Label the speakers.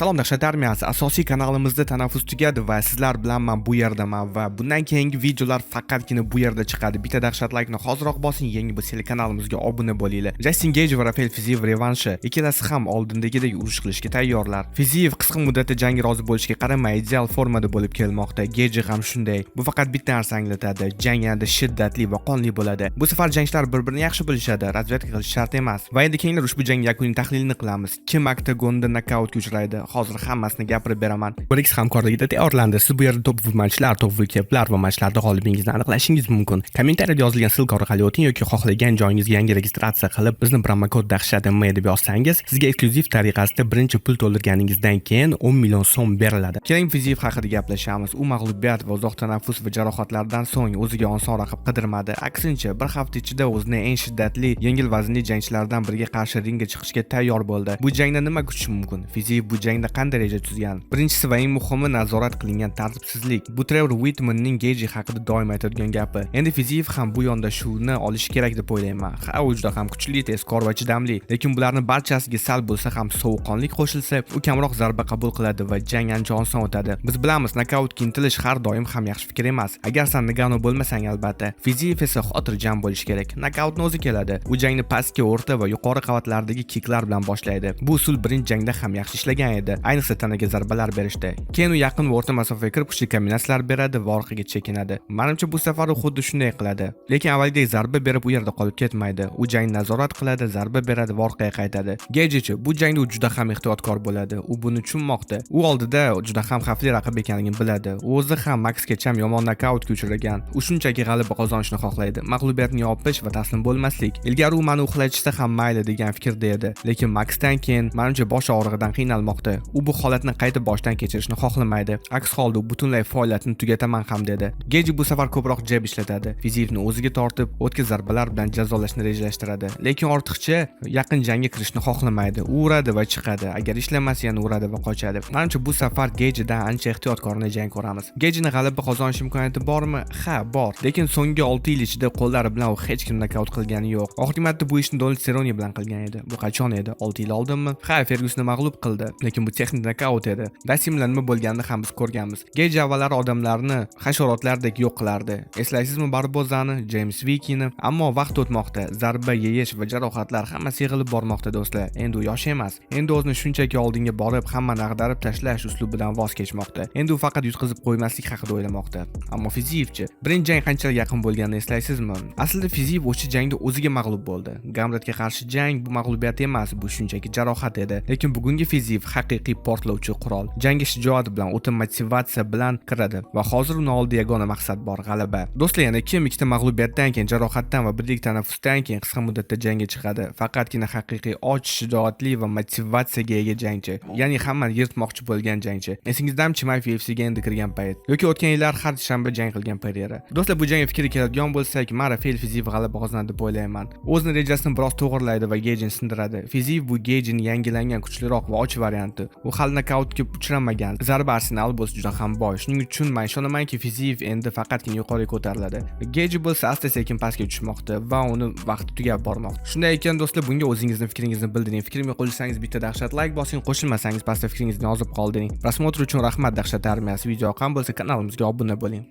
Speaker 1: Salom dahshat armiyasi, asosiy kanalimizda tanaffus tugadi va sizlar bilan men bu yerdaman va bundan keyingi videolar faqatgina bu yerda chiqadi. Bitta dahshat like ni hoziroq bosing, yangi bo'lsangiz kanalimizga obuna bo'linglar. Justin Gage va Rafael Fiziev revanshi. Ikkalasi ham oldindagidek urush qilishga tayyorlar. Fiziev qisqa muddatda jangga rozi bo'lishiga qaramay ideal formada bo'lib kelmoqda. Gage ham shunday. Bu faqat bitta narsa anglatadi. Jang yanada shiddatli va qonli bo'ladi. Bu safar jangchilar bir-birini yaxshi bilishadi. Razvedka qilish shart emas. Va endi keyinlar ushbu jang yakuniy tahlilini qilamiz. Kim oktagonda nokautga uchraydi? Hozir hammasini gapirib beraman. BRICS hamkorligida tayyorlandi. Siz bu yerda top matchlar, top keplar va matchlarda g'olibingizni aniqlashingiz mumkin. Kommentariyada yozilgan ссылка orqali o'ting yoki xohlagan joyingizga yangi registratsiya qilib, bizni promokod dahshatm deb yozsangiz, sizga eksklyuziv tariqasida birinchi pul to'ldirganingizdan keyin 10 million so'm beriladi. Keling Fiziev haqida gaplashamiz. U mag'lubiyat va uzoq tanaffus va jarohatlardan so'ng o'ziga oson raqib qidirmadi. Aksincha, bir hafta ichida o'zini eng shiddatli yengil vaznli jangchilardan biriga qarshi ringga chiqishga tayyor bo'ldi. Bu jangda nima kutish mumkin? Fiziev bu jangda qanday reja tuzgan? Birinchisi va eng muhimi nazorat qilingan tartibsizlik. Bu Trevor Whitmanning Gage haqida doim aytadigan gapi. Endi Fiziev ham bu yondashuvni olishi kerak deb o'ylayman. Ha, u juda ham kuchli, tezkor va chidamli, lekin bularning barchasiga sal bo'lsa ham sovuqqonlik qo'shilsa, u kamroq zarba qabul qiladi va jang ancha oson o'tadi. Biz bilamiz, nokautga intilish har doim ham yaxshi fikr emas. Agar sen Nagano bo'lmasang albatta. Fiziev esa xotirjam bo'lish kerak. Nokautni o'zi keladi. U jangni pastga, o'rta va yuqori qavatlardagi kiklar bilan boshlaydi. Bu usul birinchi jangda ham yaxshi ishlagan edi. Ayniqsa tanaga zarbalar berishdi. Keyin u yaqin va o'rta masofaga kirib kuchli kombinatsiyalar beradi va orqaga chekinadi. Menimcha bu safar u xuddi shunday qiladi. Lekin avvalgidek zarba berib u yerda qolib ketmaydi. U jangni nazorat qiladi, zarba beradi va orqaga qaytadi. Gage bu jangda u juda ham ehtiyotkor bo'ladi. U buni tushunmoqda. U oldida juda ham xavfli raqib ekanligini biladi. U o'zi ham Maxgacha yomon nokautga uchragan. U shunchaki g'alaba qozonishni xohlaydi. Mag'lubiyatni yopish va taslim bo'lmaslik. Ilgari u meni uxlatishda ham mayli degan fikrda edi. Lekin Maxdan keyin menimcha bosh og'rig'idan qiynalmoqda. U bu holatni qayta boshdan kechirishni xohlamaydi. Aks holda u butunlay faoliyatini tugataman ham dedi. Gage bu safar ko'proq jab ishlatadi. Fizievni o'ziga tortib, o'tkir zarbalar bilan jazolashni rejalashtiradi. Lekin ortiqcha yaqin jangga kirishni xohlamaydi. U uradi va chiqadi. Agar ishlamasa yana uradi va qochadi. Menimcha bu safar Gage'dan ancha ehtiyotkorona jang ko'ramiz. Gage'ning g'alaba qozonish imkoniyati bormi? Ha, bor. Lekin so'nggi 6 yil ichida qo'llari bilan u hech kim nokaut qilgani yo'q. Oxirgi marta bu ishni Donald Cerrone bilan qilgan edi. Bu qachon edi? 6 yil oldinmi? Ha, Fergusonni mag'lub qildi, lekin bu texnik nokaut edi. Rasm bilan nima bo'lganini ham biz ko'rganmiz. Gage avvallari odamlarni hasharotlardek yo'q qilardi. Eslaysizmi Barbozani, James Vikini? Ammo vaqt o'tmoqda, zarba yeyish va jarohatlar hammasi yig'ilib bormoqda do'stlar. Endi u yosh emas. Endi o'zini shunchaki oldinga borib, hammani ag'darib tashlash uslubidan voz kechmoqda. Endi u faqat yutqizib qo'ymaslik haqida o'ylamoqda. Ammo Fizievchi, birinchi jang qanchalik yaqin bo'lganini eslaysizmi? Aslida Fiziev o'sha jangda o'ziga mag'lub bo'ldi. Gamratga qarshi jang bu mag'lubiyat emas, bu shunchaki jarohat edi. Lekin bugungi Fiziev haqiqiy portlovchi qurol. Jangga shijoat bilan, o'ta motivatsiya bilan kiradi va hozir uni oldida yagona maqsad bor, g'alaba. Do'stlar, yana kim ikkita mag'lubiyatdan keyin, jarohatdan va birlik tanaffusdan keyin qisqa muddatda jangga chiqadi? Faqatgina haqiqiy och, shijoatli va motivatsiyaga ega jangchi. Ya'ni hammani yirtmoqchi bo'lgan jangchi. Esingizdami Chimayev UFC'ga endi kirgan payt yoki o'tgan yillar har shanba jang qilgan peryera? Do'stlar, bu jangga fikri keladigan bo'lsak, men Rafael Fiziev g'alaba qozonadi deb o'ylayman. O'zini rejasini biroz to'g'irlaydi va Gage'ni sindiradi. Fiziev bu Gage'ning yangilangan kuchliroq va och varianti. U hali nokautga uchramagan. Zarba arsenali bo'lsa juda ham boy. Shuning uchun men ishonamanki Fiziev endi faqatgina yuqoriga ko'tariladi. Gage bo'lsa asta-sekin pastga tushmoqda va uni vaqti tugab bormoqda. Shunday ekan do'stlar, bunga o'zingizning fikringizni bildiring. Fikrimga qo'shilsangiz bitta dahshat like bosing, qo'shilmasangiz pastda fikringizni yozib qoldiring. Prosmotr uchun rahmat dahshat armiyasi. Video yoqqan bo'lsa kanalimizga obuna bo'ling.